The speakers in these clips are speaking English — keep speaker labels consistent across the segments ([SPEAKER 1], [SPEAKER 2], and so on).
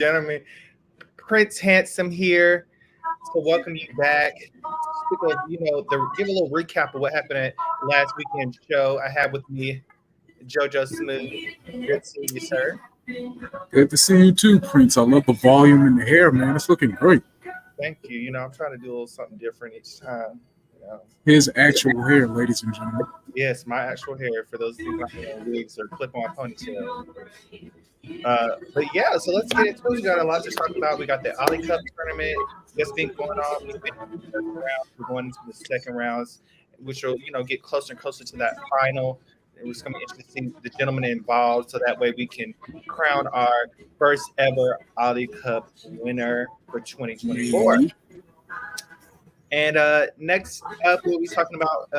[SPEAKER 1] Gentlemen, Prince Handsome here to welcome you back. Speak of, give a little recap of what happened at last weekend's show. I have with me JoJo Smooth. Good seeing you, sir.
[SPEAKER 2] Good to see you too, Prince. I love the volume in the hair, man. It's looking great.
[SPEAKER 1] Thank you. I'm trying to do a little something different each time.
[SPEAKER 2] His actual hair, ladies and gentlemen.
[SPEAKER 1] Yes, my actual hair for those of you not wearing wigs or clip on ponytail. But yeah, so let's get into it. We got a lot to talk about. We got the Ollie Cup tournament that's been going on. We've been in the first round. We're going into the second rounds, which will get closer and closer to that final. It's going to be interesting the gentlemen involved, so that way we can crown our first ever Ollie Cup winner for 2024.
[SPEAKER 2] Yeah.
[SPEAKER 1] And next up, we'll be talking about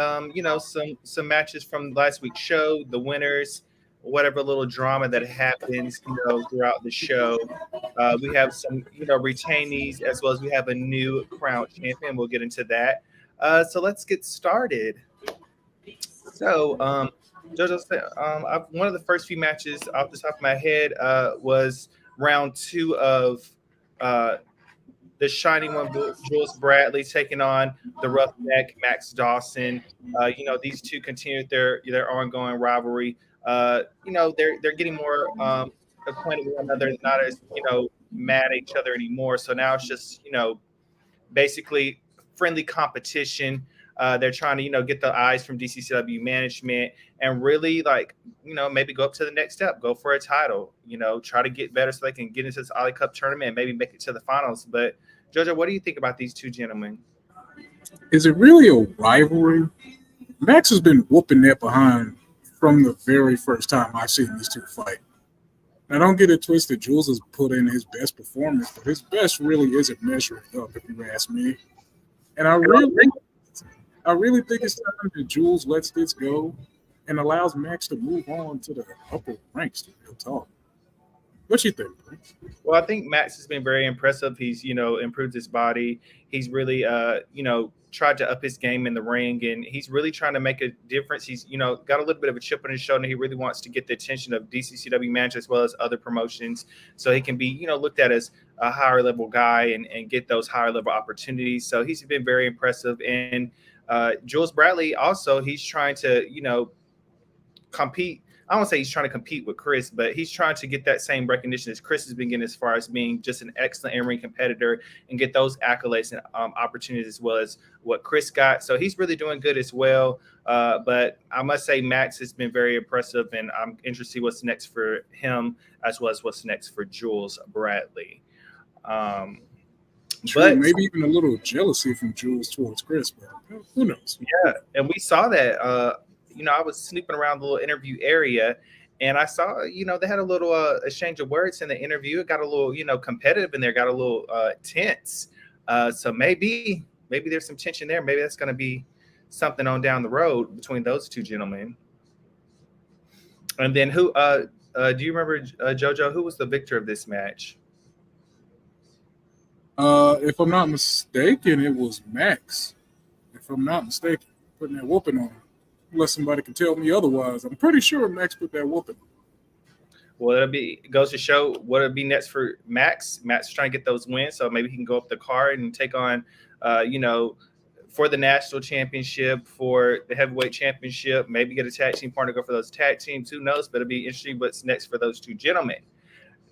[SPEAKER 1] some matches from last week's show, the winners, whatever little drama that happens throughout the show. We have some retainees, as well as we have a new crown champion. We'll get into that. So let's get started. So JoJo, one of the first few matches off the top of my head was round 2 of the Shining One, Jules Bradley, taking on the Roughneck, Max Dawson. These two continued their ongoing rivalry. They're getting more acquainted with one another, not as mad at each other anymore. So now it's just basically friendly competition. They're trying to get the eyes from DCCW management and really maybe go up to the next step, go for a title. Try to get better so they can get into this Ollie Cup tournament and maybe make it to the finals. But JoJo, what do you think about these two gentlemen?
[SPEAKER 2] Is it really a rivalry? Max has been whooping that behind from the very first time I've seen these two fight. Now, don't get it twisted. Jules has put in his best performance, but his best really isn't measuring up, if you ask me. And I really think it's time that Jules lets this go and allows Max to move on to the upper ranks to real talk. What you think, Prince?
[SPEAKER 1] Well, I think Max has been very impressive. He's, improved his body. He's really, tried to up his game in the ring, and he's really trying to make a difference. He's, got a little bit of a chip on his shoulder. He really wants to get the attention of DCCW managers as well as other promotions, so he can be, looked at as a higher level guy and get those higher level opportunities. So he's been very impressive. And Jules Bradley also, he's trying to, compete. I don't say he's trying to compete with Chris, but he's trying to get that same recognition as Chris has been getting, as far as being just an excellent in-ring competitor and get those accolades and opportunities as well as what Chris got. So he's really doing good as well. But I must say Max has been very impressive, and I'm interested to see what's next for him as well as what's next for Jules Bradley.
[SPEAKER 2] But maybe even a little jealousy from Jules towards Chris, but who knows?
[SPEAKER 1] Yeah, and we saw that. I was snooping around the little interview area, and I saw, they had a little exchange of words in the interview. It got a little, competitive in there, got a little tense. So maybe there's some tension there. Maybe that's going to be something on down the road between those two gentlemen. And then who? Do you remember, JoJo? Who was the victor of this match?
[SPEAKER 2] If I'm not mistaken, it was Max. If I'm not mistaken, putting that whooping on him. Unless somebody can tell me otherwise. I'm pretty sure Max put that whooping.
[SPEAKER 1] Well, goes to show what it'll be next for Max. Max is trying to get those wins, so maybe he can go up the card and take on, for the national championship, for the heavyweight championship, maybe get a tag team partner, go for those tag teams. Who knows? But it'll be interesting what's next for those two gentlemen.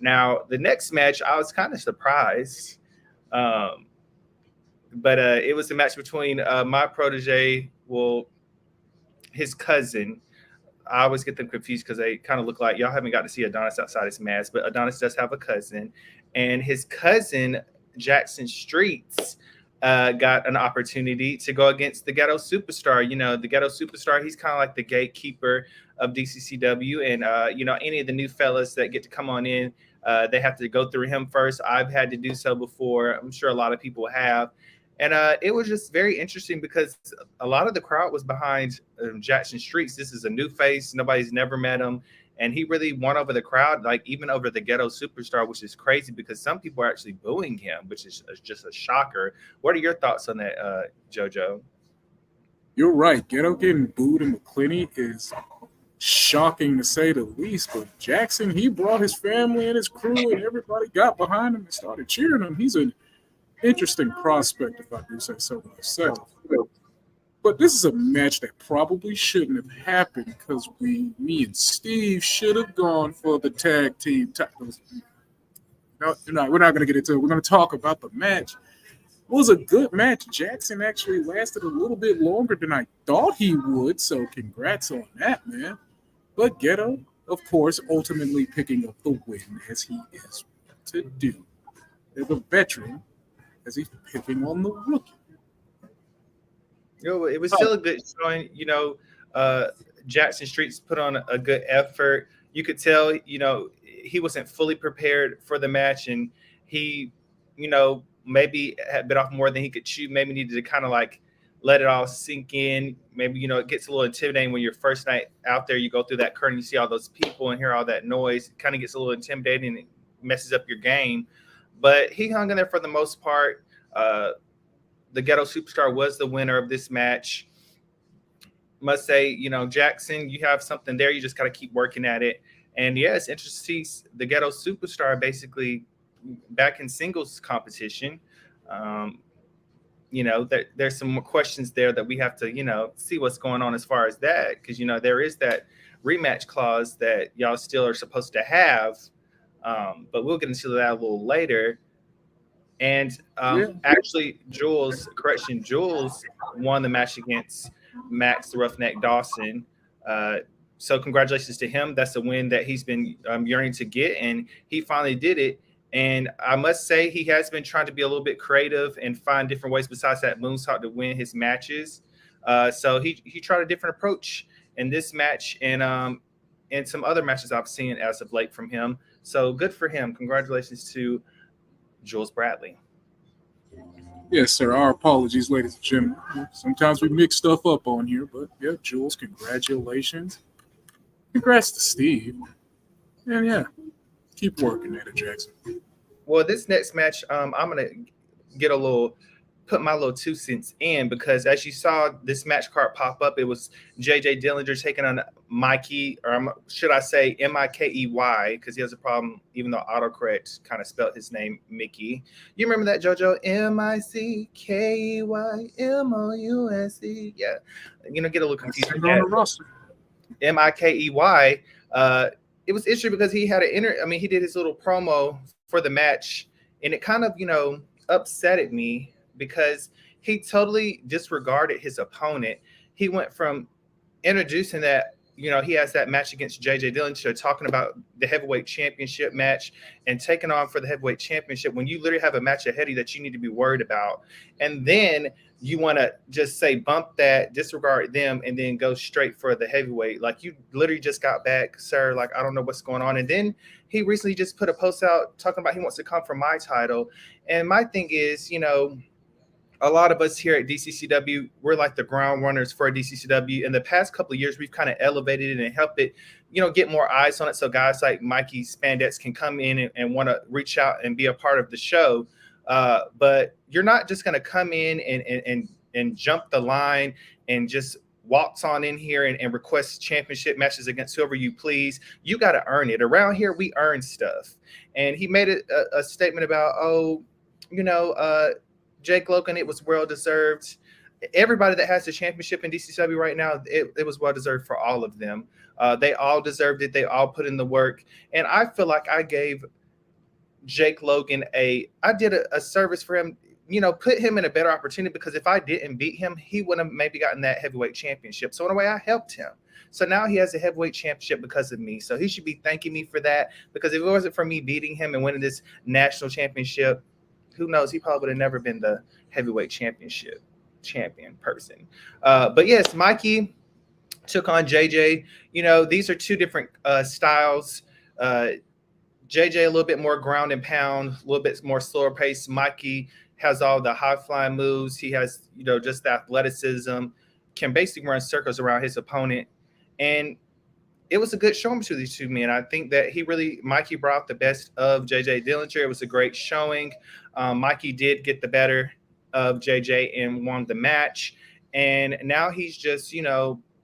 [SPEAKER 1] Now, the next match, I was kind of surprised. But it was a match between my protege, his cousin. I always get them confused because they kind of look like, y'all haven't got to see Adonis outside his mask, but Adonis does have a cousin, and his cousin Jackson Streets got an opportunity to go against the Ghetto Superstar. The Ghetto Superstar, he's kind of like the gatekeeper of DCCW, and any of the new fellas that get to come on in, they have to go through him first. I've had to do so before. I'm sure a lot of people have. And it was just very interesting because a lot of the crowd was behind Jackson Streets. This is a new face. Nobody's never met him. And he really won over the crowd, like even over the Ghetto Superstar, which is crazy because some people are actually booing him, which is just a shocker. What are your thoughts on that, JoJo?
[SPEAKER 2] You're right. Ghetto getting booed in McClinney is shocking to say the least. But Jackson, he brought his family and his crew, and everybody got behind him and started cheering him. He's an interesting prospect, if I do say so myself. But this is a match that probably shouldn't have happened because me and Steve should have gone for the tag team titles. No, we're not going to get into it. We're going to talk about the match. It was a good match. Jackson actually lasted a little bit longer than I thought he would, so congrats on that, man. But Ghetto, of course, ultimately picking up the win as he is to do. They're the veteran as he's picking on the rookie.
[SPEAKER 1] It was still a good showing. Uh, Jackson Streets put on a good effort. You could tell, he wasn't fully prepared for the match, and he, maybe had bit off more than he could chew. Maybe needed to kind of like let it all sink in. Maybe it gets a little intimidating when your first night out there. You go through that curtain, you see all those people and hear all that noise. It kind of gets a little intimidating and it messes up your game. But he hung in there for the most part. The Ghetto Superstar was the winner of this match. Must say, Jackson, you have something there. You just got to keep working at it. And yeah, it's interesting to see the Ghetto Superstar basically back in singles competition. There's some more questions there that we have to, see what's going on as far as that. Because, there is that rematch clause that y'all still are supposed to have. But we'll get into that a little later. And actually, Jules won the match against Max the Roughneck Dawson. So congratulations to him. That's a win that he's been yearning to get, and he finally did it. And I must say, he has been trying to be a little bit creative and find different ways besides that moonsault to win his matches. So he tried a different approach in this match and some other matches I've seen as of late from him. So good for him. Congratulations to Jules Bradley.
[SPEAKER 2] Yes, sir. Our apologies, ladies and gentlemen. Sometimes we mix stuff up on here, but yeah, Jules, congratulations. Congrats to Steve. And yeah, keep working at it, Jackson.
[SPEAKER 1] Well, this next match, I'm gonna get put my little 2 cents in, because as you saw this match card pop up, it was JJ Dillinger taking on Mikey, or should I say Mikey, because he has a problem, even though autocorrect kind of spelled his name Mickey. You remember that, JoJo? Mikeymouse. Yeah, get a little confused with that. Mikey. It was interesting because he had he did his little promo for the match, and it kind of upsetted me because he totally disregarded his opponent. He went from introducing that, he has that match against JJ Dillinger, talking about the heavyweight championship match and taking on for the heavyweight championship when you literally have a match ahead of you that you need to be worried about. And then you want to just say, bump that, disregard them, and then go straight for the heavyweight. Like, you literally just got back, sir. Like, I don't know what's going on. And then he recently just put a post out talking about he wants to come for my title. And my thing is, a lot of us here at DCCW, we're like the ground runners for DCCW. In the past couple of years, we've kind of elevated it and helped it, get more eyes on it. So guys like Mikey Spandex can come in and want to reach out and be a part of the show. But you're not just going to come in and jump the line and just waltz on in here and request championship matches against whoever you please. You got to earn it. Around here, we earn stuff. And he made a statement about, Jake Logan, it was well-deserved. Everybody that has the championship in DCW right now, it was well-deserved for all of them. They all deserved it. They all put in the work. And I feel like I gave Jake Logan I did a service for him, put him in a better opportunity, because if I didn't beat him, he would have maybe gotten that heavyweight championship. So in a way, I helped him. So now he has a heavyweight championship because of me. So he should be thanking me for that, because if it wasn't for me beating him and winning this national championship, who knows? He probably would have never been the heavyweight championship champion person. But yes, Mikey took on JJ. These are two different styles. JJ a little bit more ground and pound, a little bit more slower pace. Mikey has all the high flying moves. He has, just the athleticism, can basically run circles around his opponent. And it was a good showing between these two men. I think that Mikey brought the best of JJ Dillinger. It was a great showing. Mikey did get the better of JJ and won the match. And now he's just,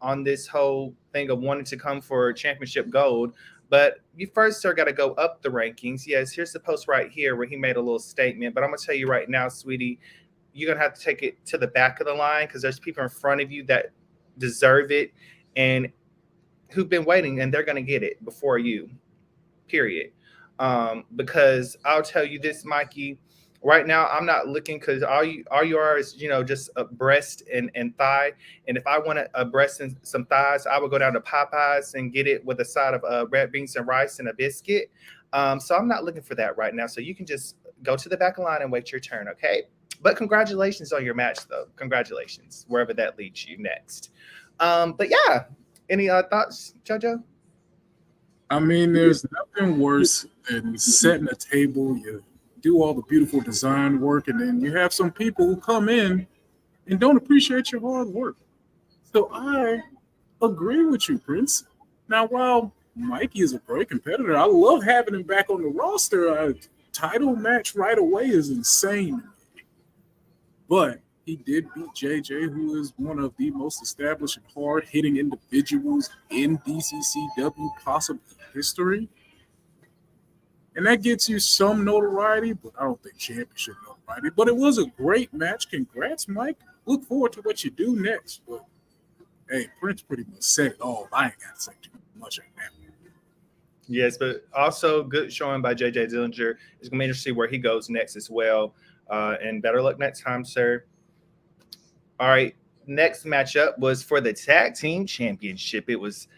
[SPEAKER 1] on this whole thing of wanting to come for championship gold. But you first, sir, got to go up the rankings. Yes, here's the post right here where he made a little statement. But I'm going to tell you right now, sweetie, you're going to have to take it to the back of the line because there's people in front of you that deserve it and who've been waiting, and they're going to get it before you, period. Because I'll tell you this, Mikey. Right now, I'm not looking because all you are is just a breast and thigh. And if I want a breast and some thighs, I would go down to Popeyes and get it with a side of red beans and rice and a biscuit. So I'm not looking for that right now. So you can just go to the back of the line and wait your turn, okay? But congratulations on your match, though. Congratulations, wherever that leads you next. But yeah, any thoughts, JoJo?
[SPEAKER 2] I mean, there's nothing worse than setting a table. You do all the beautiful design work, and then you have some people who come in and don't appreciate your hard work. So I agree with you, Prince. Now, while Mikey is a great competitor, I love having him back on the roster. A title match right away is insane. But he did beat JJ, who is one of the most established and hard-hitting individuals in DCCW possible history. And that gets you some notoriety, but I don't think championship notoriety. But it was a great match. Congrats, Mike. Look forward to what you do next. But hey, Prince pretty much said it all. I ain't got to say too much on that.
[SPEAKER 1] Yes, but also good showing by JJ Dillinger. It's going to be interesting to see where he goes next as well. And better luck next time, sir. All right. Next matchup was for the tag team championship. It was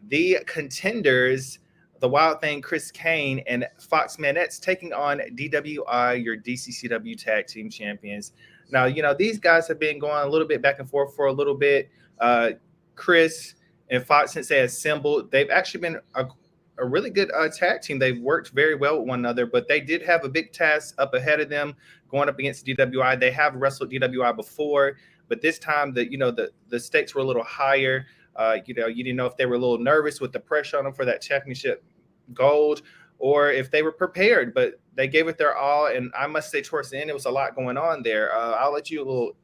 [SPEAKER 1] the contenders, the Wild Thing, Chris Kane, and Fox Manettes taking on DWI, your DCCW tag team champions. Now, these guys have been going a little bit back and forth for a little bit. Chris and Fox, since they assembled, they've actually been a really good tag team. They've worked very well with one another, but they did have a big task up ahead of them going up against DWI. They have wrestled DWI before, but this time the stakes were a little higher. You didn't know if they were a little nervous with the pressure on them for that championship gold or if they were prepared, but they gave it their all. And I must say towards the end, it was a lot going on there. I'll let you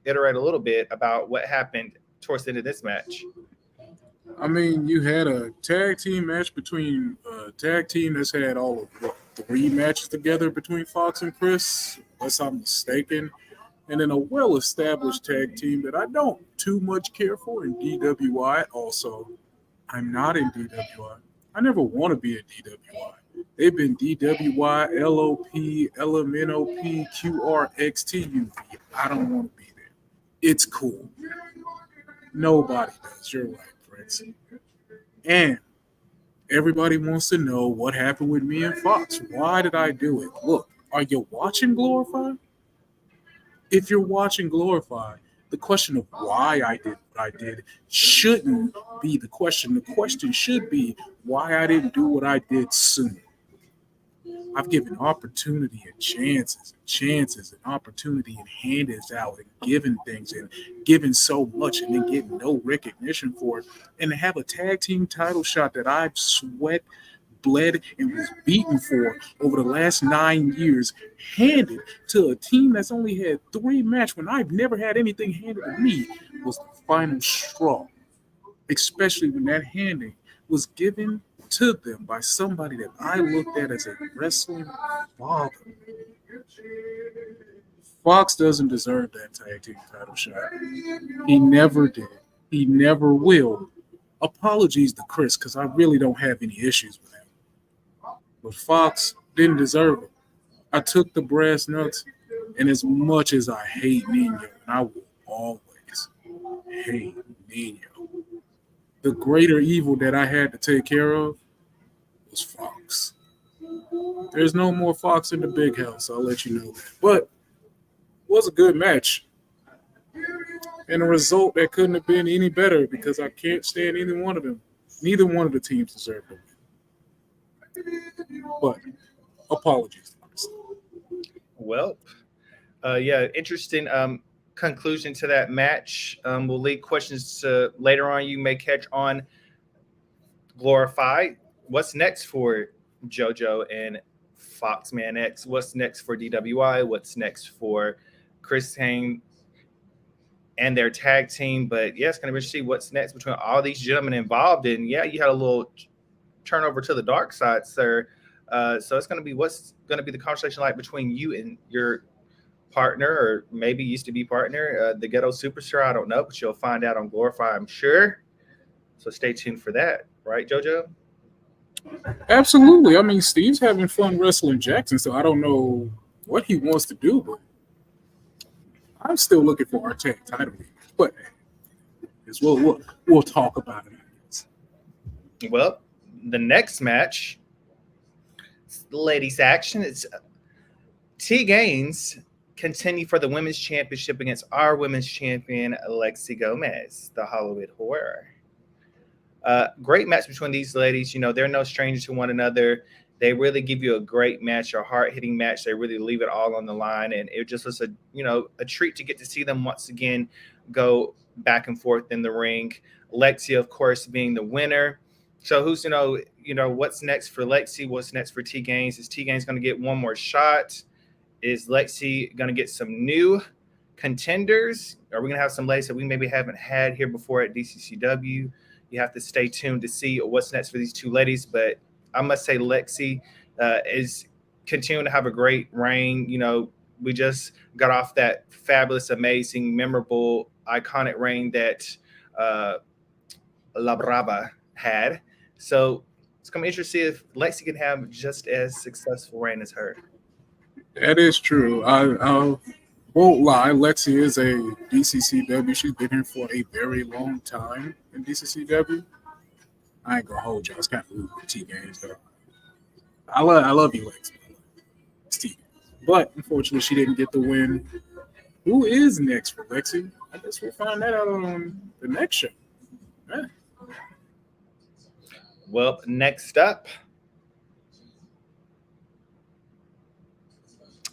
[SPEAKER 1] iterate a little bit about what happened towards the end of this match.
[SPEAKER 2] I mean, you had a tag team match between a tag team that's had all of 3 matches together between Fox and Chris, unless I'm mistaken, and then a well-established tag team that I don't too much care for in DWI. Also, I'm not in DWI. I never want to be in DWI. They've been DWI, LOP, LMNOP, QRXTUV. I don't want to be there. It's cool. Nobody does. You're right, Prince. And everybody wants to know what happened with me and Fox. Why did I do it? Look, are you watching Glorify? If you're watching Glorify, the question of why I did what I did shouldn't be the question. The question should be why I didn't do what I did soon. I've given opportunity and chances and opportunity and handed out and given things and given so much and then getting no recognition for it. And to have a tag team title shot that I've sweat, bled, and was beaten for over the last 9 years, handed to a team that's only had 3 matches when I've never had anything handed to me, was the final straw. Especially when that handing was given to them by somebody that I looked at as a wrestling father. Fox doesn't deserve that tag team title shot. He never did. He never will. Apologies to Chris, because I really don't have any issues with him. But Fox didn't deserve it. I took the brass nuts, and as much as I hate Nino, and I will always hate Nino, the greater evil that I had to take care of was Fox. There's no more Fox in the big house, I'll let you know that. But it was a good match. And a result that couldn't have been any better because I can't stand either one of them. Neither one of the teams deserved to win. But apologies.
[SPEAKER 1] Well, interesting conclusion to that match. We'll leave questions to later on. You may catch on Glorify. What's next for JoJo and Foxman X? What's next for DWI? What's next for Chris Kane and their tag team. But yeah, it's going to be interesting what's next between all these gentlemen involved. And yeah, you had a little turnover to the dark side, sir. So it's going to be what's going to be the conversation like between you and your partner, or maybe used to be partner, the ghetto superstar. I don't know, but you'll find out on Glorify, I'm sure. So stay tuned for that, right, JoJo?
[SPEAKER 2] Absolutely. I mean, Steve's having fun wrestling Jackson, so I don't know what he wants to do, but I'm still looking for our tag title. But we'll talk about it.
[SPEAKER 1] Well, the next match, ladies' action. It's T Gaines continue for the women's championship against our women's champion, Alexi Gomez, the Hollywood Horror. Great match between these ladies. You know, they're no strangers to one another. They really give you a great match, a hard hitting match. They really leave it all on the line, and it just was a treat to get to see them once again go back and forth in the ring. Lexi, of course, being the winner. So who's what's next for Lexi? What's next for T Gaines? Is T Gaines going to get one more shot? Is Lexi going to get some new contenders? Are we going to have some ladies that we maybe haven't had here before at DCCW? You have to stay tuned to see what's next for these two ladies. But I must say Lexi is continuing to have a great reign. You know, we just got off that fabulous, amazing, memorable, iconic reign that La Brava had. So it's going to be interesting if Lexi can have just as successful reign as her.
[SPEAKER 2] That is true. I won't lie. Lexi is a DCCW. She's been here for a very long time in DCCW. I ain't gonna hold you. I was kind of rude with T Games though. I love you, Lexi. It's T. But unfortunately, she didn't get the win. Who is next for Lexi? I guess we'll find that out on the next show. Yeah.
[SPEAKER 1] Well, next up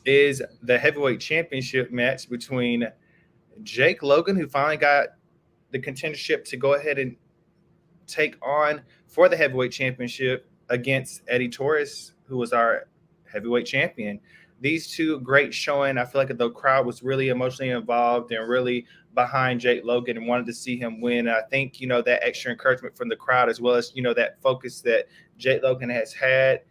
[SPEAKER 1] is the heavyweight championship match between Jake Logan, who finally got the contendership to go ahead and take on for the heavyweight championship, against Eddie Torres, who was our heavyweight champion. These two great showing. I feel like the crowd was really emotionally involved and really behind Jake Logan and wanted to see him win. And I think, that extra encouragement from the crowd, as well as, that focus that Jake Logan has had,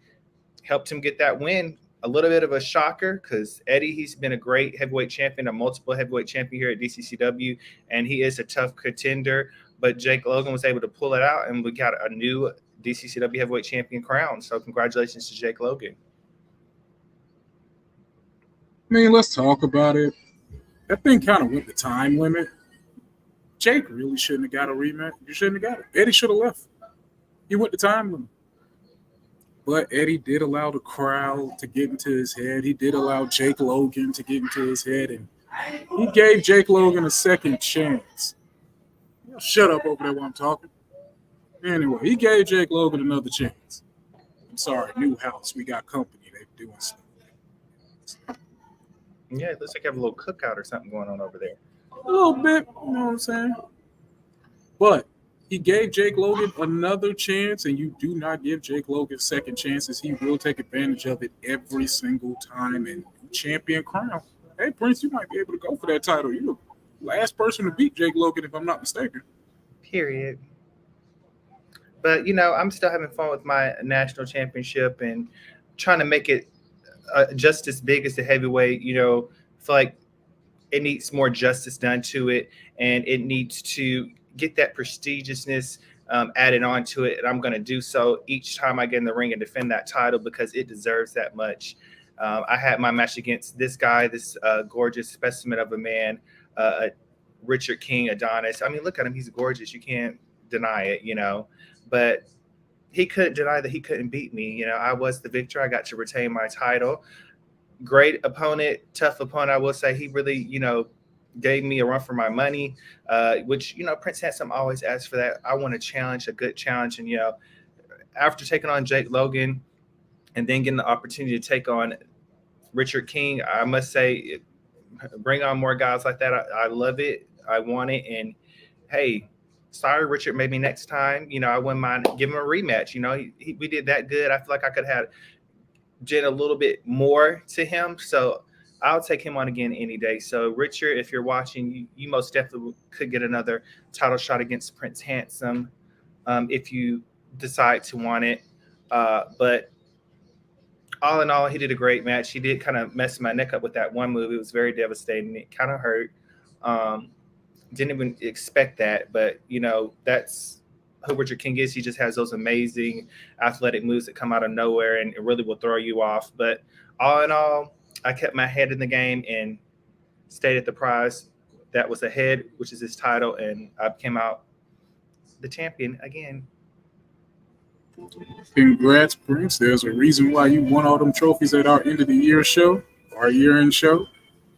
[SPEAKER 1] helped him get that win. A little bit of a shocker because Eddie, he's been a great heavyweight champion, a multiple heavyweight champion here at DCCW, and he is a tough contender. But Jake Logan was able to pull it out, and we got a new DCCW heavyweight champion crown. So congratulations to Jake Logan.
[SPEAKER 2] I mean, let's talk about it. That thing kind of went the time limit. Jake really shouldn't have got a rematch. You shouldn't have got it. Eddie should have left. He went the time limit. But Eddie did allow the crowd to get into his head. He did allow Jake Logan to get into his head, and he gave Jake Logan a second chance. Shut up over there while I'm talking. Anyway, he gave Jake Logan another chance. I'm sorry, new house. We got company. They're doing stuff.
[SPEAKER 1] Yeah, it looks like you have a little cookout or something going on over there.
[SPEAKER 2] A little bit, you know what I'm saying? But he gave Jake Logan another chance, and you do not give Jake Logan second chances. He will take advantage of it every single time. And champion crown. Hey, Prince, you might be able to go for that title. You're the last person to beat Jake Logan, if I'm not mistaken.
[SPEAKER 1] Period. But, I'm still having fun with my national championship and trying to make it just as big as the heavyweight. I feel like it needs more justice done to it, and it needs to get that prestigiousness added on to it. And I'm going to do so each time I get in the ring and defend that title because it deserves that much. I had my match against this guy, this gorgeous specimen of a man, Richard King Adonis. I mean, look at him. He's gorgeous. You can't deny it, but he couldn't deny that he couldn't beat me. I was the victor. I got to retain my title. Great opponent, tough opponent. I will say he really, gave me a run for my money, which, Prince Handsome always asks for that. I want a challenge, a good challenge. And, after taking on Jake Logan and then getting the opportunity to take on Richard King, I must say, bring on more guys like that. I love it. I want it. And, hey, sorry, Richard, maybe next time, I wouldn't mind giving him a rematch. We did that good. I feel like I could have did a little bit more to him. So I'll take him on again any day. So, Richard, if you're watching, you most definitely could get another title shot against Prince Handsome if you decide to want it. But all in all, he did a great match. He did kind of mess my neck up with that one move. It was very devastating. It kind of hurt. Um, didn't even expect that, but that's who Richard King is. He just has those amazing athletic moves that come out of nowhere and it really will throw you off. But all in all, I kept my head in the game and stayed at the prize that was ahead, which is his title, and I came out the champion again.
[SPEAKER 2] Congrats, Prince. There's a reason why you won all them trophies at our end of the year show, our year end show.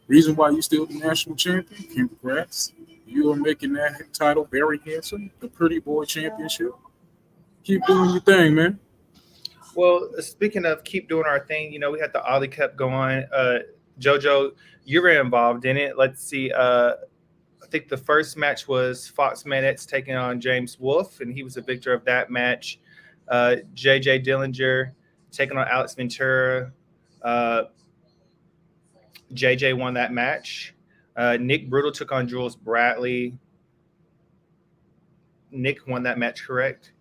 [SPEAKER 2] Reason why you still the national champion. Congrats. You are making that title very handsome. The Pretty Boy Championship. Keep doing your thing, man.
[SPEAKER 1] Well, speaking of keep doing our thing, we had the Ollie Cup go on. JoJo, you were involved in it. Let's see. I think the first match was Fox Manettes taking on James Wolfe, and he was the victor of that match. JJ Dillinger taking on Alex Ventura. Uh, JJ won that match. Nick Brutal took on Jules Bradley. Nick won that match, correct?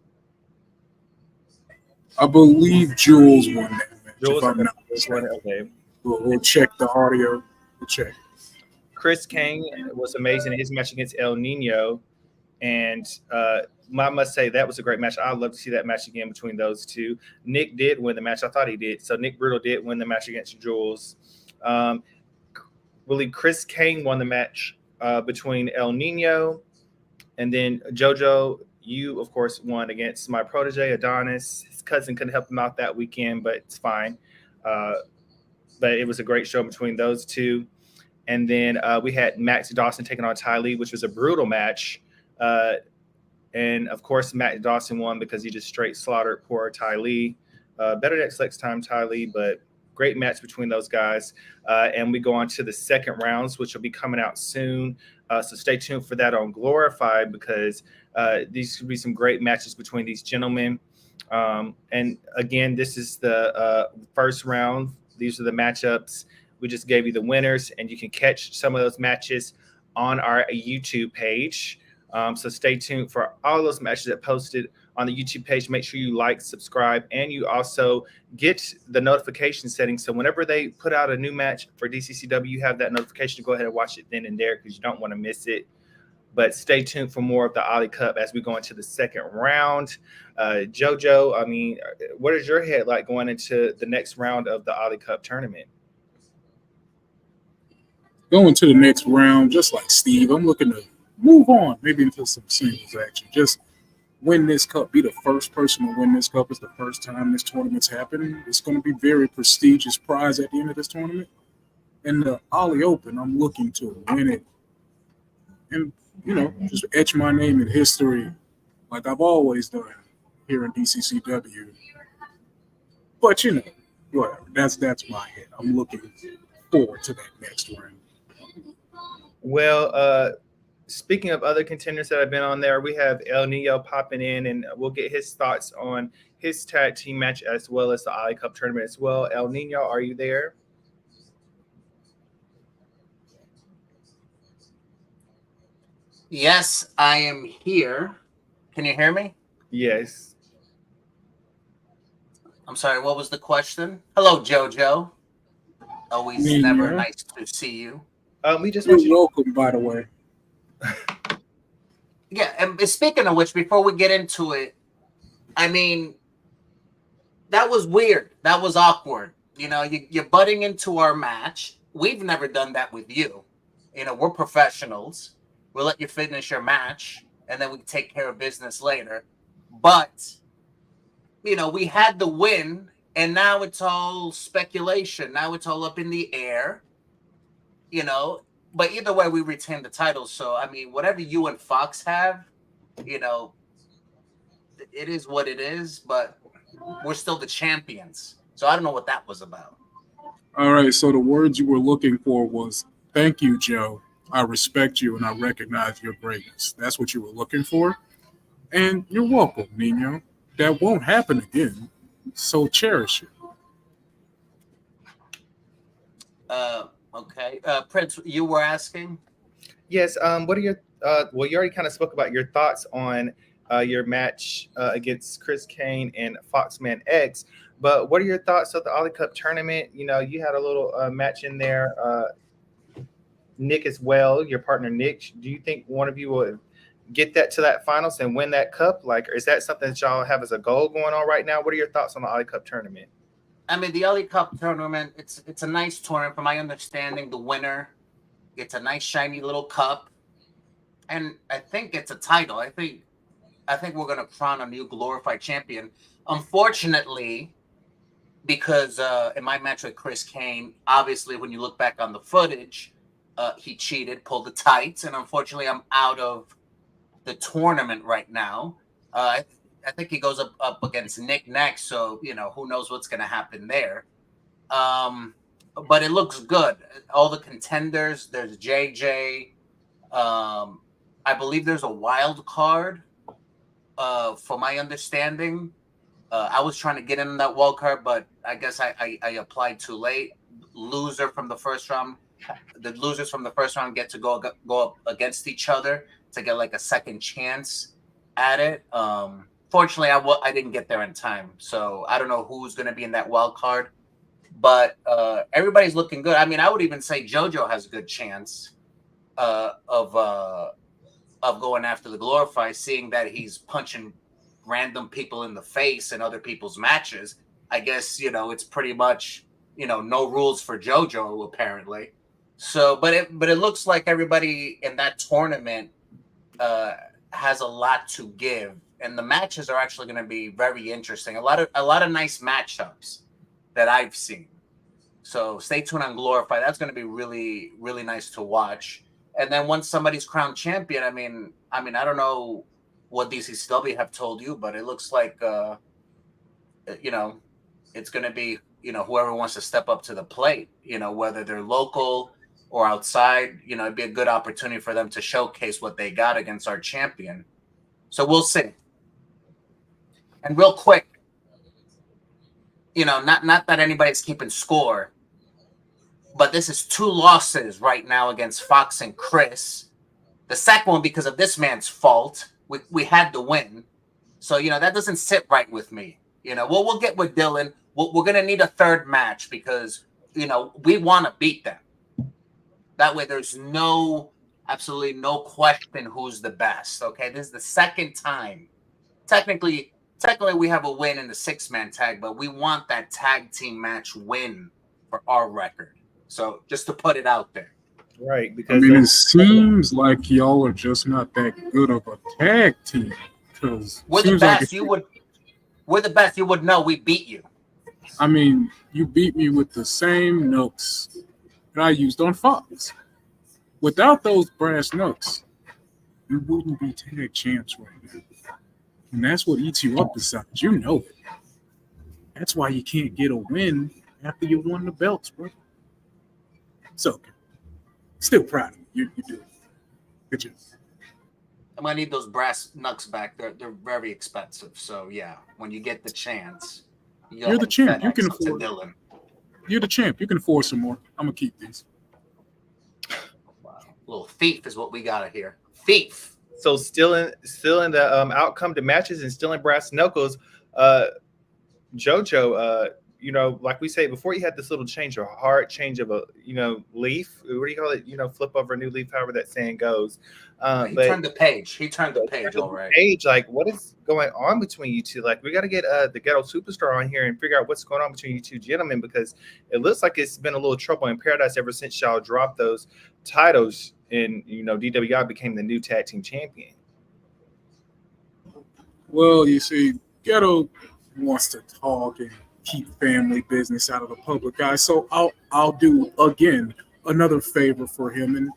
[SPEAKER 2] I believe Jules won that match.
[SPEAKER 1] Jules
[SPEAKER 2] if I'm not
[SPEAKER 1] won it.
[SPEAKER 2] mistaken.
[SPEAKER 1] Okay.
[SPEAKER 2] We'll check the audio. We'll check.
[SPEAKER 1] Chris Kane was amazing in his match against El Nino. And I must say that was a great match. I'd love to see that match again between those two. Nick did win the match. I thought he did. So Nick Brutal did win the match against Jules. Really, Chris Kane won the match between El Nino. And then JoJo, you, of course, won against my protege, Adonis. His cousin couldn't help him out that weekend, but it's fine. But it was a great show between those two. And then we had Max Dawson taking on Ty Lee, which was a brutal match. And, of course, Matt Dawson won because he just straight slaughtered poor Ty Lee. Better next time, Ty Lee, but great match between those guys. And we go on to the second rounds, which will be coming out soon. So stay tuned for that on Glorified because these could be some great matches between these gentlemen. And, again, this is the first round. These are the matchups. We just gave you the winners, and you can catch some of those matches on our YouTube page. So stay tuned for all those matches that posted on the YouTube page. Make sure you like, subscribe, and you also get the notification settings. So whenever they put out a new match for DCCW, you have that notification to go ahead and watch it then and there because you don't want to miss it. But stay tuned for more of the Ollie Cup as we go into the second round. JoJo, I mean, what is your head like going into the next round of the Ollie Cup tournament?
[SPEAKER 2] Going to the next round, just like Steve, I'm looking to move on, maybe into some singles action. Just win this cup, be the first person to win this cup. It's the first time this tournament's happening. It's going to be very prestigious prize at the end of this tournament. And the Ollie Open, I'm looking to win it and, just etch my name in history like I've always done here in DCCW. But, whatever. That's my head. I'm looking forward to that next round.
[SPEAKER 1] Well, speaking of other contenders that have been on there, we have El Nino popping in, and we'll get his thoughts on his tag team match as well as the Ollie Cup tournament as well. El Nino, are you there?
[SPEAKER 3] Yes, I am here. Can you hear me?
[SPEAKER 1] Yes.
[SPEAKER 3] I'm sorry, what was the question? Hello, JoJo. Always never nice to see you.
[SPEAKER 1] We just want
[SPEAKER 2] You're welcome, by the way.
[SPEAKER 3] Yeah, and speaking of which, before we get into it, I mean, that was weird. That was awkward. You're butting into our match. We've never done that with you. We're professionals. We'll let you finish your match, and then we take care of business later. But, we had the win, and now it's all speculation. Now it's all up in the air. But either way, we retain the title. So, I mean, whatever you and Fox have, it is what it is, but we're still the champions. So I don't know what that was about.
[SPEAKER 2] All right, so the words you were looking for was, thank you, Joe. I respect you and I recognize your greatness. That's what you were looking for. And you're welcome, Nino. That won't happen again. So cherish it.
[SPEAKER 3] Okay, Prince, you were asking.
[SPEAKER 1] Yes. What are your well, you already kind of spoke about your thoughts on your match against Chris Kane and Foxman X, but what are your thoughts of the Ollie Cup tournament? You know, you had a little match in there, Nick as well, your partner Nick. Do you think one of you will get that to that finals and win that cup? Like, is that something that y'all have as a goal going on right now? What are your thoughts on the Ollie Cup tournament?
[SPEAKER 3] I mean, the Ellie Cup tournament. It's a nice tournament, from my understanding. The winner gets a nice shiny little cup, and I think it's a title. I think we're gonna crown a new glorified champion. Unfortunately, because in my match with Chris Kane, obviously when you look back on the footage, he cheated, pulled the tights, and unfortunately I'm out of the tournament right now. I think he goes up against Nick next, so who knows what's going to happen there. Um, but it looks good. All the contenders. There's JJ. I believe there's a wild card. For my understanding, I was trying to get in that wild card, but I guess I applied too late. Loser from the first round. The losers from the first round get to go up against each other to get like a second chance at it. Fortunately, I didn't get there in time, so I don't know who's going to be in that wild card. But everybody's looking good. I mean, I would even say JoJo has a good chance of going after the Glorify, seeing that he's punching random people in the face in other people's matches. I guess it's pretty much no rules for JoJo apparently. So, but it looks like everybody in that tournament has a lot to give, and the matches are actually going to be very interesting. A lot of nice matchups that I've seen. So stay tuned on Glorify. That's going to be really really nice to watch. And then once somebody's crowned champion, I don't know what DCCW have told you, but it looks like you know it's going to be whoever wants to step up to the plate. Whether they're local or outside, it'd be a good opportunity for them to showcase what they got against our champion. So we'll see. And real quick, not that anybody's keeping score, but this is 2 losses right now against Fox and Chris. The second one because of this man's fault. We had to win. So, that doesn't sit right with me. We'll get with Dylan. We're going to need a third match because, we want to beat them. That way there's absolutely no question who's the best. Okay, this is the second time. Technically we have a win in the 6-man tag, but we want that tag team match win for our record. So just to put it out there.
[SPEAKER 1] Right,
[SPEAKER 2] I
[SPEAKER 1] because
[SPEAKER 2] mean, it seems like y'all are just not that good of a tag team. Because
[SPEAKER 3] we're the best. We're the best. You would know we beat you.
[SPEAKER 2] I mean, you beat me with the same nooks that I used on Fox. Without those brass nooks, you wouldn't be tag champs right now. And that's what eats you up inside. You know it. That's why you can't get a win after you won the belts, bro. It's okay. Still proud of you. You do it. Good job.
[SPEAKER 3] I'm gonna need those brass knucks back. They're very expensive. So yeah, when you get the chance,
[SPEAKER 2] You're the champ. You can
[SPEAKER 3] afford
[SPEAKER 2] afford it. You're the champ. You can afford some more. I'm gonna keep these.
[SPEAKER 3] Wow. Little thief is what we got here. Thief.
[SPEAKER 1] so still in the outcome to matches and still in brass knuckles. JoJo, like we say before, you had this little change of heart, change of a leaf. What do you call it? Flip over a new leaf, however that saying goes.
[SPEAKER 3] He
[SPEAKER 1] But
[SPEAKER 3] turned the page. He turned the page. All right.
[SPEAKER 1] Age, like, what is going on between you two? Like, we got to get the ghetto superstar on here and figure out what's going on between you two gentlemen, because it looks like it's been a little trouble in paradise ever since y'all dropped those titles and DWI became the new tag team champion.
[SPEAKER 2] Well, you see, Ghetto wants to talk and keep family business out of the public eye. So I'll do again another favor for him, and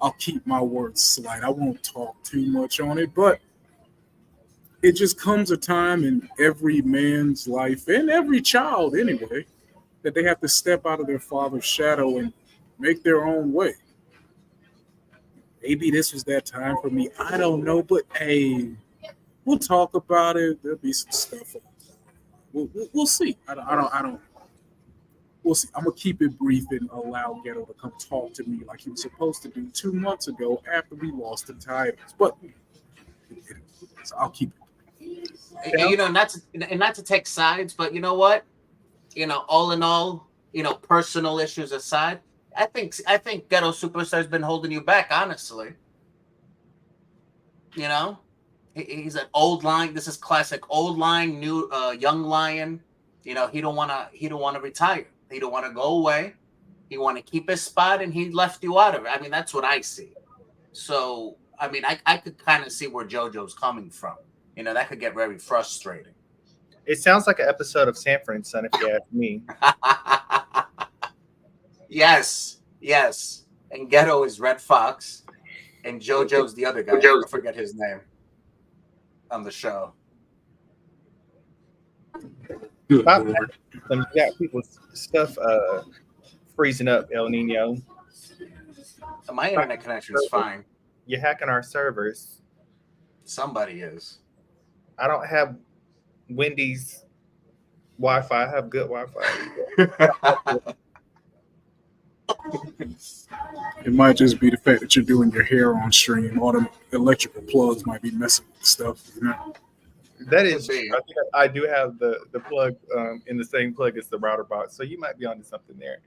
[SPEAKER 2] I'll keep my words slight. I won't talk too much on it, but it just comes a time in every man's life and every child anyway that they have to step out of their father's shadow and make their own way. Maybe this was that time for me. I don't know, but hey, we'll talk about it. There'll be some stuff. We'll see. I don't. we'll see. I'm gonna keep it brief and allow Ghetto to come talk to me like he was supposed to do 2 months ago after we lost the titles. But so I'll keep it.
[SPEAKER 3] You know, not to take sides, but you know what? You know, all in all, you know, personal issues aside, I think Ghetto Superstar's been holding you back, honestly. You know, he's an old lion. This is classic old lion, new young lion. You know, he don't wanna retire. He don't want to go away. He want to keep his spot, and he left you out of it. I mean, that's what I see. So, I mean, I could kind of see where JoJo's coming from. You know, that could get very frustrating.
[SPEAKER 1] It sounds like an episode of Sanford and Son, if you ask me.
[SPEAKER 3] Yes, yes. And Ghetto is Red Fox, and JoJo's the other guy. I forget his name on the show.
[SPEAKER 2] Good
[SPEAKER 1] Stop
[SPEAKER 2] Lord.
[SPEAKER 1] that. You got people's stuff freezing up, El Nino.
[SPEAKER 3] My internet connection is fine.
[SPEAKER 1] You're hacking our servers.
[SPEAKER 3] Somebody is.
[SPEAKER 1] I don't have Wendy's Wi-Fi. I have good Wi-Fi.
[SPEAKER 2] It might just be the fact that you're doing your hair on stream. All the electrical plugs might be messing with stuff. You know?
[SPEAKER 1] That is,
[SPEAKER 3] Could be.
[SPEAKER 1] I think I do have the plug in the same plug as the router box, so you might be onto something there.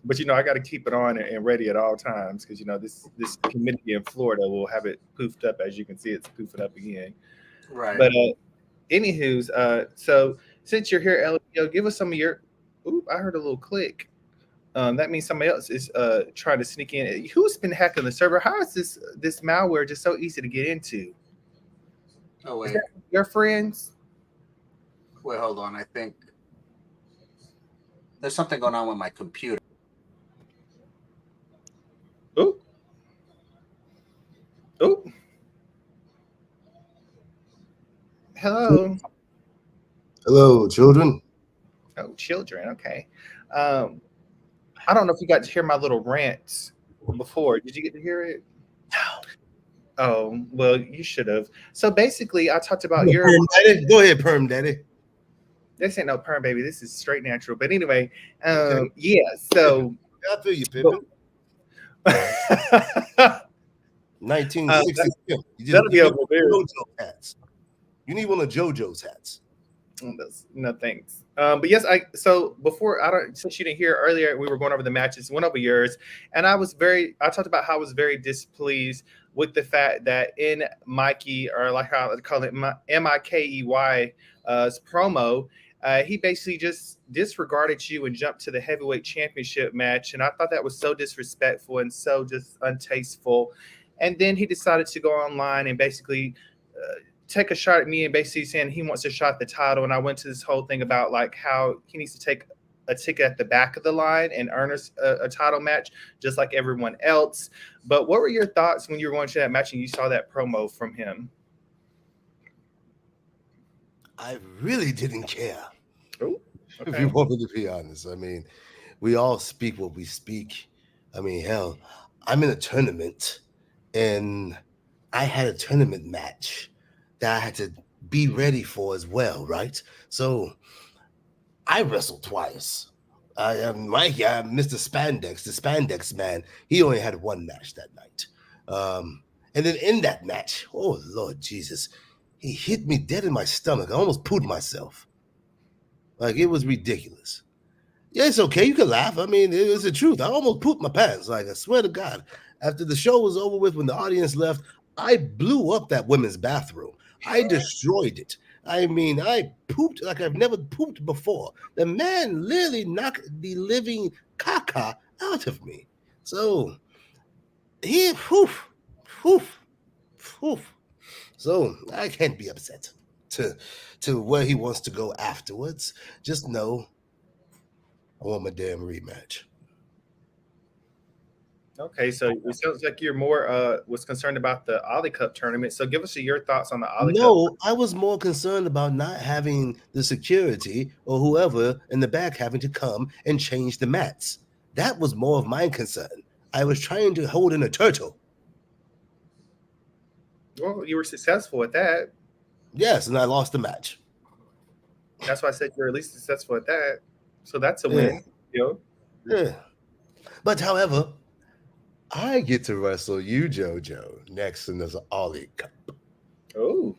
[SPEAKER 1] But you know, I got to keep it on and ready at all times because you know this humidity in Florida will have it poofed up. As you can see, it's poofing up again.
[SPEAKER 3] Right.
[SPEAKER 1] But anywho's, so since you're here, Elio, give us some of your. Oop, I heard a little click. That means somebody else is trying to sneak in. Who's been hacking the server? How is this malware just so easy to get into?
[SPEAKER 3] Oh
[SPEAKER 1] Is
[SPEAKER 3] wait,
[SPEAKER 1] that your friends?
[SPEAKER 3] wait, hold on. I think there's something going on with my computer.
[SPEAKER 1] Oop. Oop. Hello.
[SPEAKER 4] Hello, children.
[SPEAKER 1] Oh, children. Okay. I don't know if you got to hear my little rant before. Did you get to hear it? Oh, well, you should have. So basically, I talked about your.
[SPEAKER 4] Perm Daddy. Go ahead, Perm Daddy.
[SPEAKER 1] This ain't no perm, baby. This is straight natural. But anyway,
[SPEAKER 4] Okay.
[SPEAKER 1] yeah. So.
[SPEAKER 4] I feel you, Pippin. 1960. You
[SPEAKER 1] that'll be
[SPEAKER 4] need
[SPEAKER 1] over there.
[SPEAKER 4] JoJo hats. You need one of JoJo's hats.
[SPEAKER 1] No thanks. But yes, so before I don't since you didn't hear earlier, we were going over the matches, went over yours, and I talked about how I was very displeased with the fact that in Mikey, or like how I call it Mikey's promo, he basically just disregarded you and jumped to the heavyweight championship match, and I thought that was so disrespectful and so just untasteful. And then he decided to go online and basically take a shot at me and basically saying he wants to shot at the title. And I went to this whole thing about like how he needs to take a ticket at the back of the line and earn a title match just like everyone else. But what were your thoughts when you were going to that match and you saw that promo from him?
[SPEAKER 4] I really didn't care.
[SPEAKER 1] Oh,
[SPEAKER 4] If
[SPEAKER 1] okay.
[SPEAKER 4] you want me to be honest, I mean, we all speak what we speak. I mean, hell, I'm in a tournament, and I had a tournament match that I had to be ready for as well, right? So I wrestled twice. Mikey, Mr. Spandex, the Spandex man, he only had one match that night. And then in that match, oh Lord Jesus, he hit me dead in my stomach. I almost pooed myself. Like, it was ridiculous. Yeah, it's okay. You can laugh. I mean, it's the truth. I almost pooped my pants. Like, I swear to God. After the show was over with, when the audience left, I blew up that women's bathroom. I destroyed it. I mean, I pooped like I've never pooped before. The man literally knocked the living caca out of me. So, he, poof, poof, poof. So, I can't be upset to where he wants to go afterwards. Just know I want my damn rematch.
[SPEAKER 1] Okay, so it sounds like you're more was concerned about the Ollie Cup tournament. So give us your thoughts on the Ollie Cup.
[SPEAKER 4] No, I was more concerned about not having the security or whoever in the back having to come and change the mats. That was more of my concern. I was trying to hold in a turtle.
[SPEAKER 1] Well, you were successful at that.
[SPEAKER 4] Yes, and I lost the match.
[SPEAKER 1] That's why I said you're at least successful at that. So that's a
[SPEAKER 4] Yeah.
[SPEAKER 1] win. Yo.
[SPEAKER 4] Yeah. But however, I get to wrestle you, JoJo, next in this Ollie Cup.
[SPEAKER 1] Oh.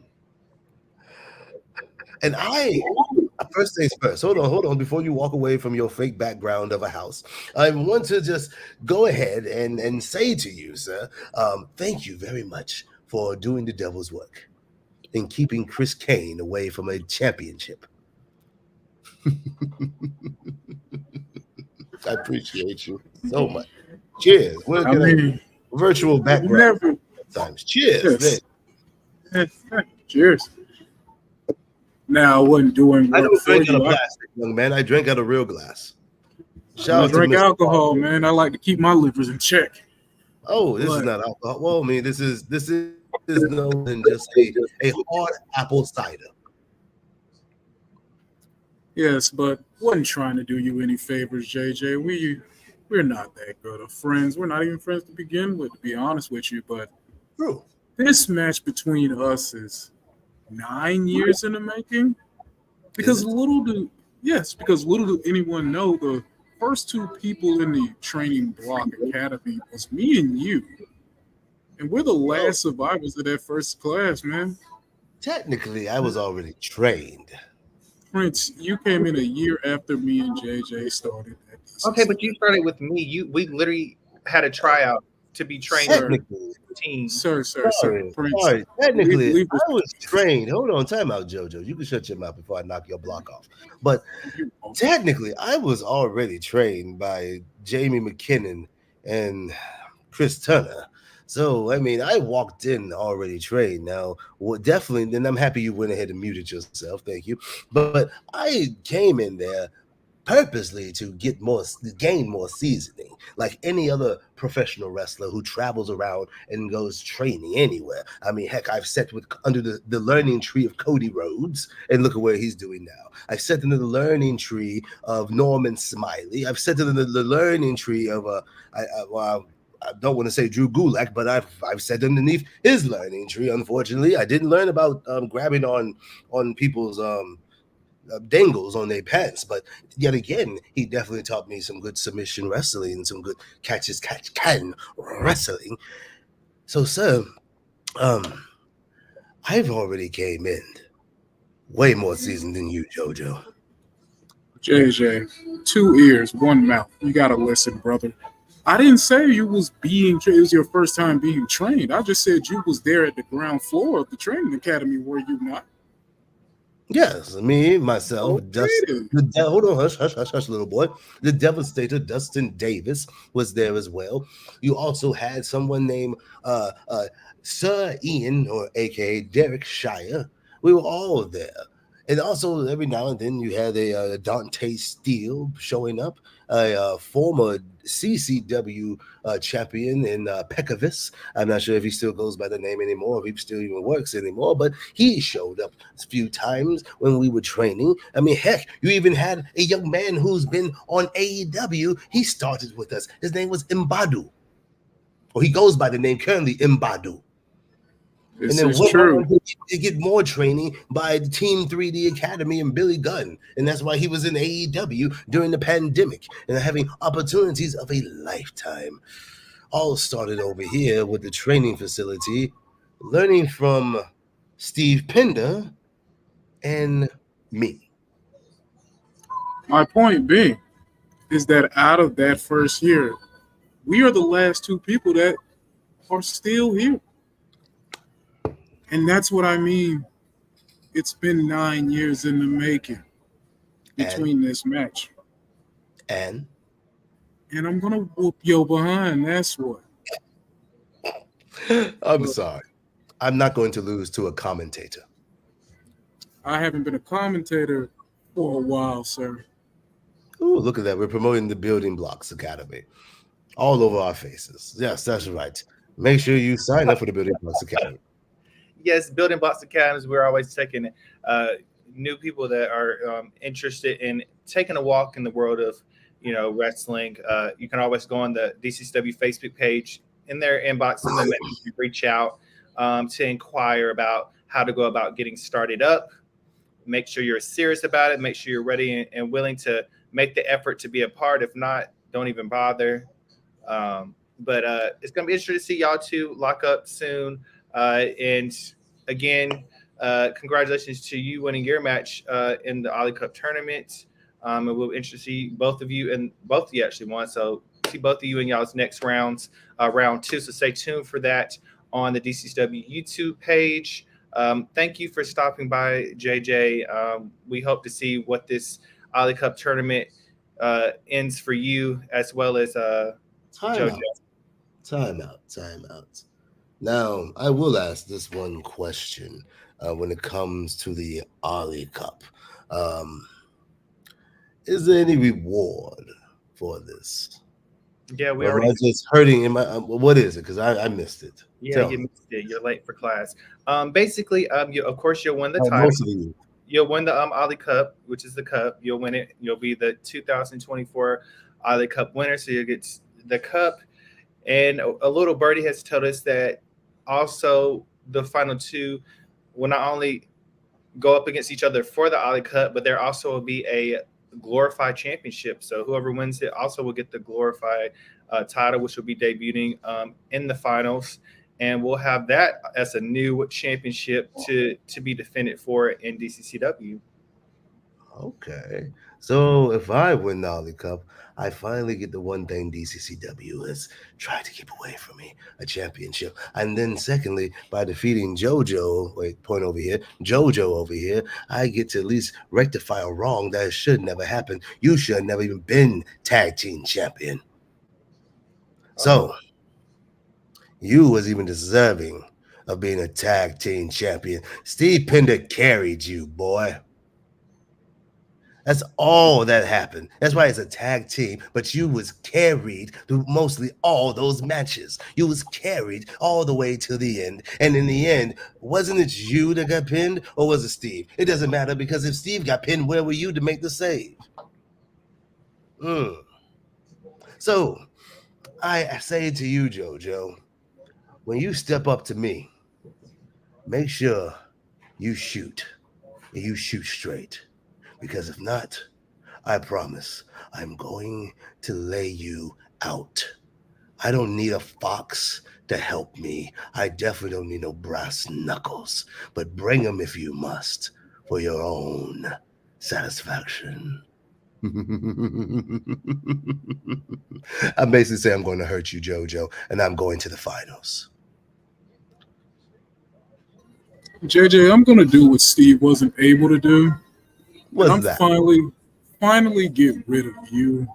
[SPEAKER 4] And first things first, hold on. Before you walk away from your fake background of a house, I want to just go ahead and say to you, sir, thank you very much for doing the devil's work in keeping Chris Kane away from a championship. I appreciate you so much. Cheers. We're
[SPEAKER 2] I
[SPEAKER 4] gonna
[SPEAKER 2] mean,
[SPEAKER 4] virtual background
[SPEAKER 2] never.
[SPEAKER 4] times. Cheers.
[SPEAKER 2] Yes. Cheers. Now, I wasn't doing
[SPEAKER 4] I
[SPEAKER 2] work
[SPEAKER 4] don't
[SPEAKER 2] for
[SPEAKER 4] drink out of
[SPEAKER 2] you.
[SPEAKER 4] plastic, young man. I drink out of real glass.
[SPEAKER 2] I
[SPEAKER 4] Shout out to
[SPEAKER 2] drink
[SPEAKER 4] Mr.
[SPEAKER 2] alcohol, man. I like to keep my livers in check.
[SPEAKER 4] Oh, this is
[SPEAKER 2] But-
[SPEAKER 4] not alcohol. Well, I mean, this is no more than just a hard apple cider.
[SPEAKER 2] Yes, but wasn't trying to do you any favors, JJ. We're not that good of friends. We're not even friends to begin with, to be honest with you. But
[SPEAKER 4] True.
[SPEAKER 2] this match between us is 9 years in the making. Because
[SPEAKER 4] Is it?
[SPEAKER 2] because little do anyone know, the first two people in the training block academy was me and you. And we're the last survivors of that first class, man.
[SPEAKER 4] Technically, I was already trained.
[SPEAKER 2] Prince, you came in a year after me and JJ started.
[SPEAKER 1] Okay, but you started with me. We literally had a tryout to be trained in
[SPEAKER 4] Technically,
[SPEAKER 1] the team.
[SPEAKER 2] Sir,
[SPEAKER 4] sorry.
[SPEAKER 2] Prince.
[SPEAKER 4] Technically,
[SPEAKER 2] leave
[SPEAKER 4] I was trained. Hold on, time out, JoJo. You can shut your mouth before I knock your block off. But technically, I was already trained by Jamie McKinnon and Chris Turner. So, I mean, I walked in already trained. Now, well, definitely, then I'm happy you went ahead and muted yourself. Thank you. But I came in there purposely to gain more seasoning, like any other professional wrestler who travels around and goes training anywhere. I mean, heck, I've sat under the learning tree of Cody Rhodes, and look at where he's doing now. I've sat under the learning tree of Norman Smiley. I've sat under the learning tree of I don't want to say Drew Gulak, but I've sat underneath his learning tree. Unfortunately, I didn't learn about grabbing on people's dangles on their pants, but yet again, he definitely taught me some good submission wrestling and some good catch can wrestling. So, sir, I've already came in way more seasoned than you, JoJo.
[SPEAKER 2] JJ, 2 ears, 1 mouth. You gotta listen, brother. I didn't say you was being it was your first time being trained. I just said you was there at the ground floor of the training academy, were you not?
[SPEAKER 4] Yes, me, myself,
[SPEAKER 2] Okay.
[SPEAKER 4] hold on, hush, little boy. The Devastator, Dustin Davis, was there as well. You also had someone named Sir Ian, or AKA Derek Shire. We were all there. And also, every now and then, you had a Dante Steele showing up, a former CCW champion in Pekavis. I'm not sure if he still goes by the name anymore, if he still even works anymore, but he showed up a few times when we were training. I mean, heck, you even had a young man who's been on AEW. He started with us. His name was Mbadu. Or he goes by the name currently Mbadu.
[SPEAKER 2] This
[SPEAKER 4] and then
[SPEAKER 2] is
[SPEAKER 4] went
[SPEAKER 2] true.
[SPEAKER 4] on to get more training by the Team 3D Academy and Billy Gunn. And that's why he was in AEW during the pandemic and having opportunities of a lifetime. All started over here with the training facility, learning from Steve Pender and me.
[SPEAKER 2] My point being is that out of that first year, we are the last 2 people that are still here. And that's what I mean. It's been 9 years in the making between this match.
[SPEAKER 4] And
[SPEAKER 2] I'm going to whoop your behind. That's what.
[SPEAKER 4] I'm sorry. I'm not going to lose to a commentator.
[SPEAKER 2] I haven't been a commentator for a while, sir.
[SPEAKER 4] Ooh, look at that. We're promoting the Building Blocks Academy all over our faces. Yes, that's right. Make sure you sign up for the Building Blocks Academy.
[SPEAKER 1] Yes, Building Blocks Academies, we're always taking new people that are interested in taking a walk in the world of, wrestling. You can always go on the DCW Facebook page. In their inbox, and then you reach out to inquire about how to go about getting started up. Make sure you're serious about it. Make sure you're ready and willing to make the effort to be a part. If not, don't even bother. But it's gonna be interesting to see y'all two lock up soon. And again, congratulations to you winning your match in the Ollie Cup tournament. And we'll be interested to see both of you, and both of you actually won. So see both of you in y'all's next rounds, round two. So stay tuned for that on the DCW YouTube page. Thank you for stopping by, JJ. We hope to see what this Ollie Cup tournament ends for you, as well as
[SPEAKER 4] Time
[SPEAKER 1] JoJo.
[SPEAKER 4] out. Time out. Time out. Now, I will ask this one question when it comes to the Ollie Cup. Um, is there any reward for this?
[SPEAKER 1] Yeah, we
[SPEAKER 4] Or am
[SPEAKER 1] already.
[SPEAKER 4] I just hurting? What is it? Because I missed it.
[SPEAKER 1] Yeah,
[SPEAKER 4] Tell
[SPEAKER 1] you
[SPEAKER 4] me.
[SPEAKER 1] missed it. You're late for class. Basically, you of course you'll win the
[SPEAKER 4] Oh,
[SPEAKER 1] title.
[SPEAKER 4] most of you.
[SPEAKER 1] You'll win the Ollie Cup, which is the cup. You'll win it. You'll be the 2024 Ollie Cup winner. So you'll get the cup. And a little birdie has told us that also the final two will not only go up against each other for the Ollie Cup, but there also will be a glorified championship. So whoever wins it also will get the glorified title, which will be debuting in the finals. And we'll have that as a new championship to be defended for in DCCW.
[SPEAKER 4] Okay. So if I win the Ollie Cup, I finally get the one thing DCCW has tried to keep away from me, a championship. And then secondly, by defeating JoJo, wait, point over here, JoJo over here, I get to at least rectify a wrong that should never happen. You should have never even been tag team champion.
[SPEAKER 1] Oh,
[SPEAKER 4] So you was even deserving of being a tag team champion. Steve Pender carried you, boy. That's all that happened. That's why it's a tag team, but you was carried through mostly all those matches. You was carried all the way to the end. And in the end, wasn't it you that got pinned or was it Steve? It doesn't matter because if Steve got pinned, where were you to make the save? So I say to you, JoJo, when you step up to me, make sure you shoot and you shoot straight. Because if not, I promise I'm going to lay you out. I don't need a fox to help me. I definitely don't need no brass knuckles, but bring them if you must for your own satisfaction. I basically say I'm going to hurt you, JoJo, and I'm going to the finals.
[SPEAKER 2] JJ, I'm gonna do what Steve wasn't able to do, and
[SPEAKER 4] What's
[SPEAKER 2] I'm
[SPEAKER 4] that?
[SPEAKER 2] finally get rid of you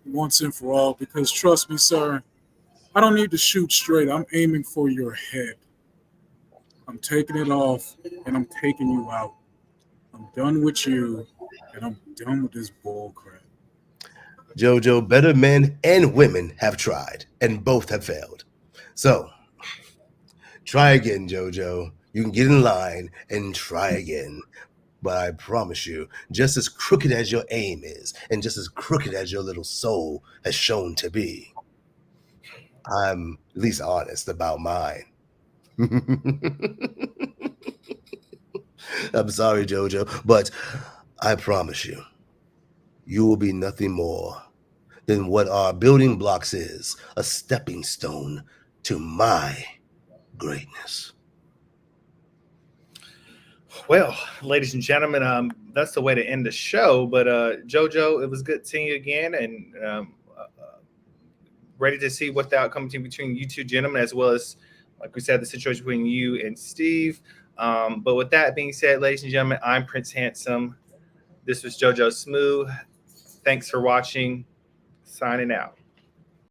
[SPEAKER 2] once and for all. Because trust me, sir, I don't need to shoot straight. I'm aiming for your head. I'm taking it off, and I'm taking you out. I'm done with you, and I'm done with this bull crap.
[SPEAKER 4] JoJo, better men and women have tried, and both have failed. So try again, JoJo. You can get in line and try again. But I promise you, just as crooked as your aim is, and just as crooked as your little soul has shown to be, I'm at least honest about mine. I'm sorry, JoJo, but I promise you, you will be nothing more than what our building blocks is, a stepping stone to my greatness.
[SPEAKER 1] well, ladies and gentlemen, that's the way to end the show. But JoJo, it was good seeing you again, and ready to see what the outcome between you two gentlemen, as well as, like we said, the situation between you and Steve. But with that being said, ladies and gentlemen, I'm Prince Handsome. This was JoJo Smooth. Thanks for watching. Signing out.